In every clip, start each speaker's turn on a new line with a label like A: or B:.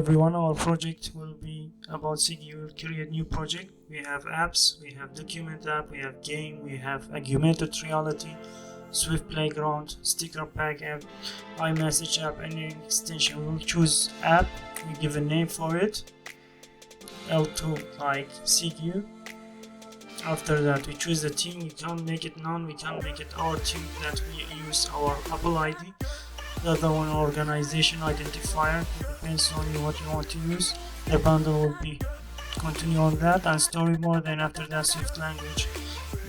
A: everyone, our project will be about segue. We'll create new project. We have apps, we have document app, we have game, we have augmented reality, Swift Playground, sticker pack app, iMessage app, any extension. We'll choose app, we give a name for it, L2 like segue. After that we choose the team. We can make it none, we can make it our team that we use our Apple ID. The other one, organization identifier, it depends on you what you want to use. The bundle will be continue on that, and storyboard. Then after that, Swift language,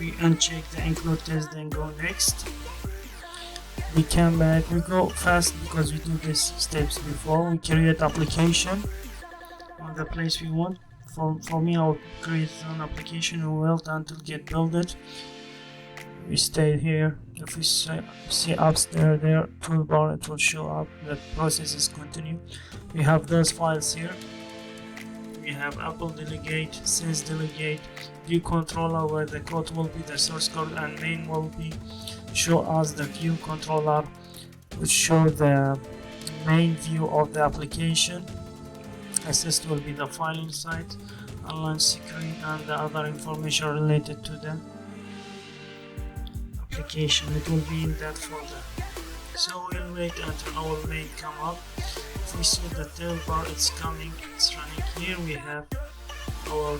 A: we uncheck the include test, then go next. We come back, we go fast because we do these steps before. We create application on the place we want. For me, I'll create an application and wait until get build it. We stay here. If we see upstairs there toolbar, it will show up that process is continue. We have those files here. We have Apple delegate, sense delegate, view controller where the code will be the source code, and main will be show us the view controller, which show the main view of the application. Assist will be the filing site, online screen, and the other information related to the application. It will be in that folder. So we'll wait until our main come up. If we see the toolbar, it's coming, it's running. Here we have our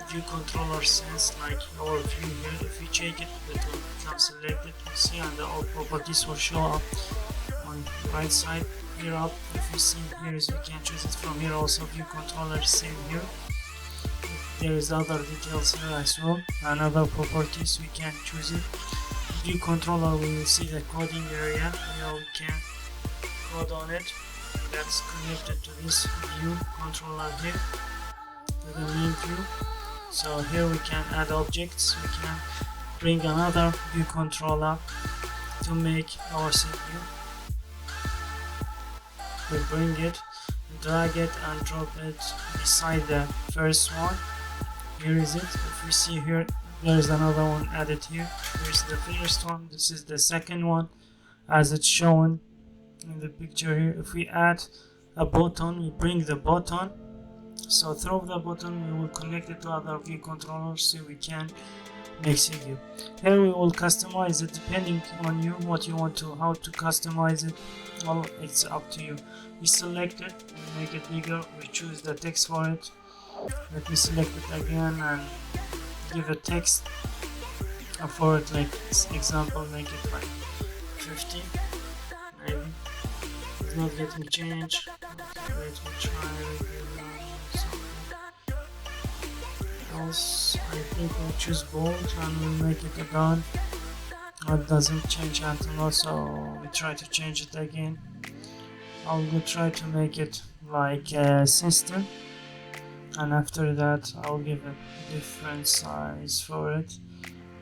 A: view controller sense, like our view here. If we check it, it will become selected. You see, and all properties will show up on right side. Here up, if we see here, is we can choose it from here. Also view controller same here. There is other details here as well, and other properties we can choose it. View controller, we will see the coding area. Here we can code on it. That's connected to this view controller here, to the main view. So here we can add objects. We can bring another view controller to make our segue. We bring it, drag it, and drop it beside the first one. Here is it. If we see here, there is another one added here. Here's the first one, this is the second one as it's shown in the picture here. If we add a button, we bring the button, so through the button we will connect it to other view controllers so we can make segue. Here we will customize it depending on you, what you want to, how to customize it. Well, it's up to you. We select it, we make it bigger, we choose the text for it. Let me select it again and give a text for it, like example, make it like 50 maybe. It's not getting changed. Okay, let me try something else. I think we'll choose bold and we'll make it a done. It doesn't change until now, so we try to change it again. I'll go try to make it like a system, and after that I'll give a different size for it,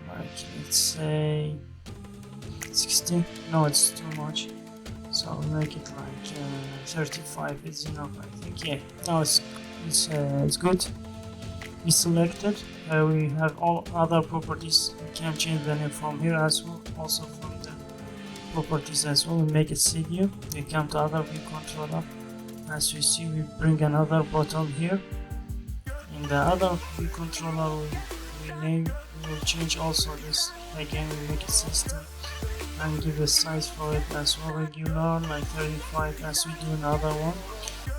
A: like let's say 60. No, it's too much, so I'll make it like 35 is enough, I think. Yeah, now it's good. We selected. We have all other properties. We can change the name from here as well, also from the properties as well. We make it segue. We come to other view controller. As we see, we bring another button here. In the other view controller, we will change also this. Again, we make it system and give a size for it as well, regular, like 35, as we do another one.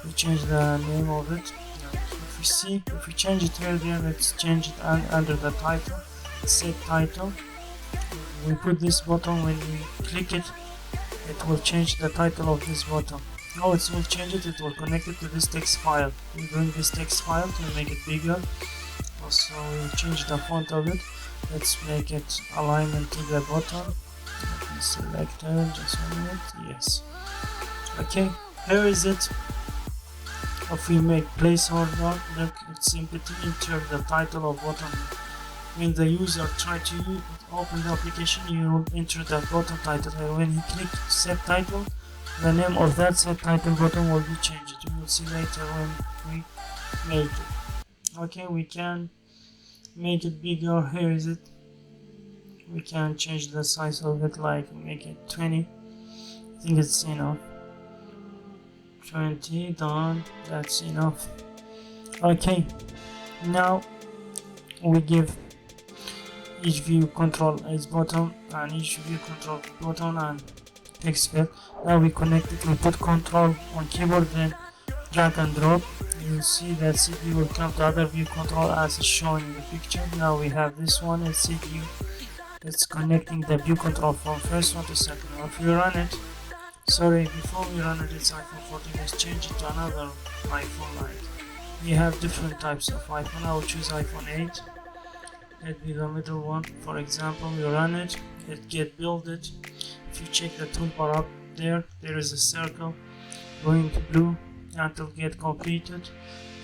A: We change the name of it. If we change it here, then let's change it under the title, set title. We put this button, when we click it, it will change the title of this button. Now it will change it, it will connect it to this text file. We bring this text file to make it bigger. Also we'll change the font of it. Let's make it alignment to the button. Let me select it, just a minute, yes. Okay, here is it. If we make placeholder, look, it's empty, enter the title of button. When the user try to open the application, you will enter the button title here. When he click set title, the name of that set title button will be changed. You will see later when we make it. Okay, we can make it bigger. Here is it. We can change the size of it, like make it 20. I think it's enough. 20 done. That's enough. Okay, now we give each view control its button and each view control button and text field. Now we connect it, we put control on keyboard, then drag and drop. You will see that segue will come to other view control as is shown in the picture. Now we have this one, it's segue. It's connecting the view control from first one to second one. If we run it, sorry, before we run it, it's iPhone 14. Let's change it to another iPhone. Like we have different types of iPhone. I will choose iPhone 8. Let be the middle one. For example, we run it, it get builded. If you check the toolbar up there, there is a circle going to blue until get completed.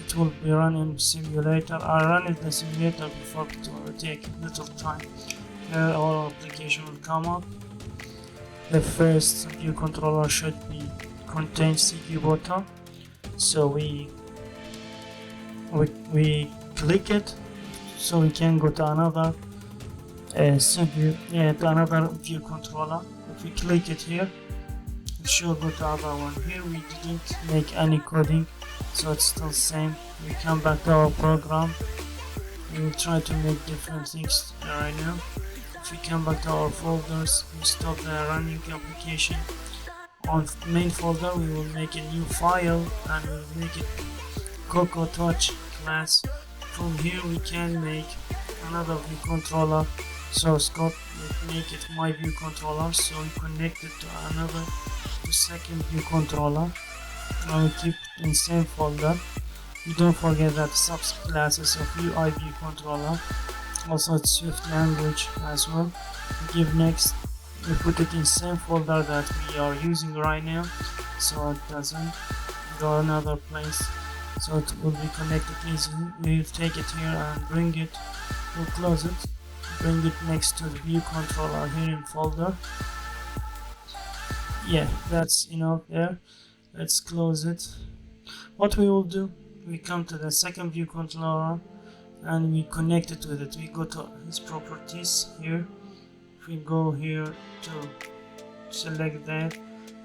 A: It will be run in simulator. I run it in the simulator before it will take little time. Here our application will come up. The first view controller should be contain segue button. So we click it, so we can go to another segue, to another view controller. If we click it here, it should go to other one. Here we didn't make any coding, so it's still same. We come back to our program. We will try to make different things right now. If we come back to our folders, we stop the running application. On main folder, we will make a new file and we will make it Cocoa Touch class. From here, we can make another view controller source code. We make it myviewcontroller, so we connect it to another second view controller. Now we keep it in same folder. You don't forget that subclasses of myviewcontroller. Also it's Swift language as well. We give next, we put it in same folder that we are using right now, so it doesn't go another place, so it will be connected easily. We will take it here and bring it, we'll close it, bring it next to the view controller here in folder. Yeah, that's enough there. Let's close it. What we will do, we come to the second view controller and we connect it with it. We go to its properties here. If we go here to select that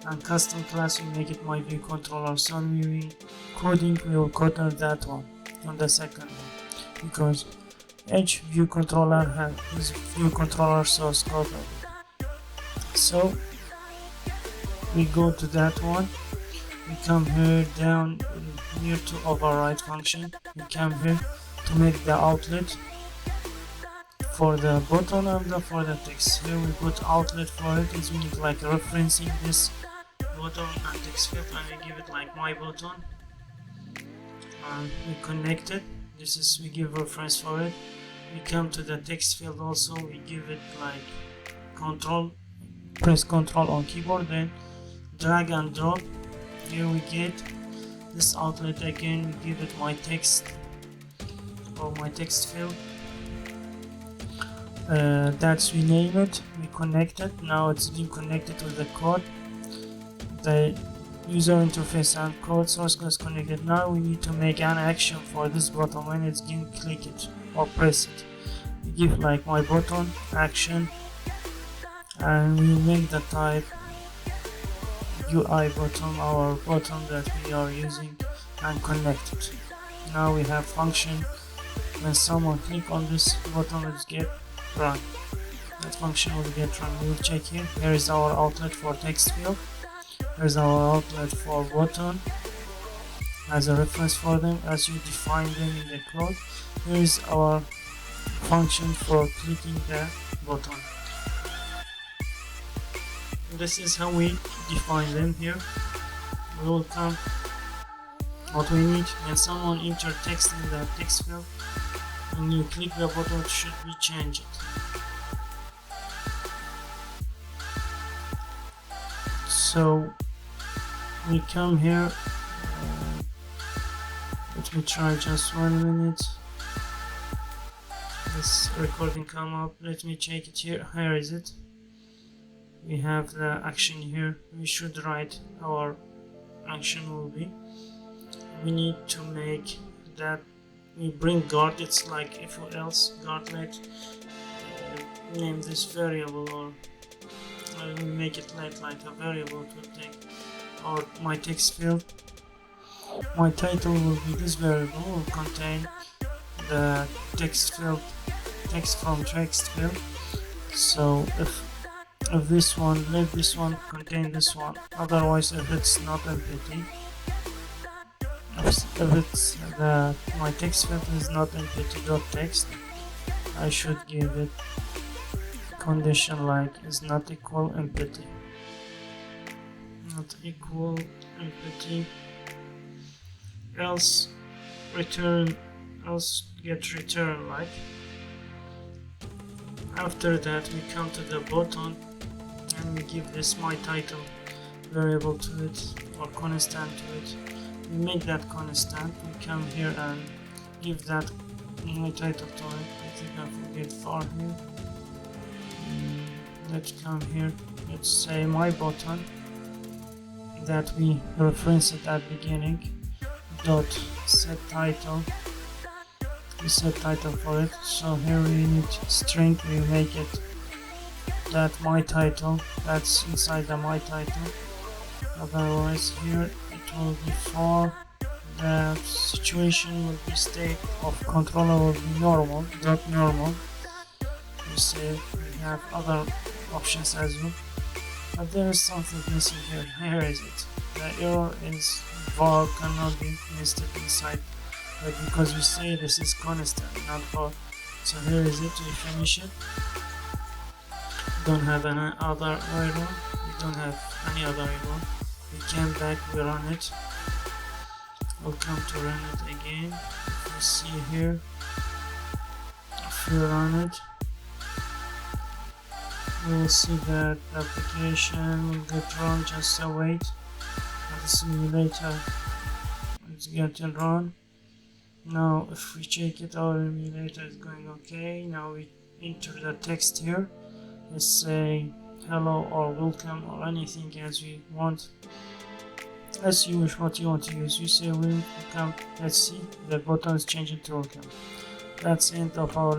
A: and custom class, we make it myviewcontroller. So when we coding, we will code on that one, on the second one, because each view controller has this view controller source code. So we go to that one. We come here down near to override function. We come here to make the outlet for the button and for the text. Here we put outlet for it. It means like referencing this button and text field, and we give it like my button. And we connect it. This is, we give reference for it. We come to the text field also. We give it like control. Press control on keyboard, then drag and drop. Here we get this outlet again. We give it my text or my text field. That's, we name it. We connect it. Now it's been connected with the code. The user interface and code source code is connected. Now we need to make an action for this button. When it's getting, click it or press it. We give like my button action, and we make the type UI button, our button that we are using, and connect it. Now we have function. When someone click on this button, let's get run. That function will get run. We will check here. Here is our outlet for text field. Here's our outlet for button as a reference for them as you define them in the code. Here is our function for clicking the button. This is how we define them here. We will come what we need when someone enter text in the text field. When you click the button, it should be changed. So we come here. Let me try just 1 minute. This recording come up. Let me check it here. Here is it. We have the action here. We should write our action will be. We need to make that. We bring guard. It's like if or else guardlet. Name this variable, or we make it like a variable to take or my text field. My title will be this variable, will contain the text field, text from text field. So if this one, let this one contain this one. Otherwise, if it's not empty, if it's my text field is not empty.text, I should give it condition like is not equal empty, not equal empty, else return, else get return like. After that we come to the button and we give this my title variable to it, or constant to it. We make that constant, we come here and give that my title to it. I think I forget far here. Let's come here, let's say my button that we reference it at beginning dot set title. We set title for it, so here we need string, we make it that my title, that's inside the my title. Otherwise here it will be for the situation will be state of controller will be normal, dot normal. We say we have other options as well, but there is something missing here. Here is it. The error is var cannot be nested inside, but because we say this is constant, not var. So here is it. We finish it. Don't have any other error. We don't have any other error. We came back. We run it. We'll come to run it again. If we see here, if we run it, we will see that the application will get run. Just wait. The simulator is getting run. Now if we check it, our emulator is going okay. Now we enter the text here. Let's say hello or welcome or anything as we want. Let's use what you want to use. You say welcome. Let's see, the button is changing to welcome. That's the end of our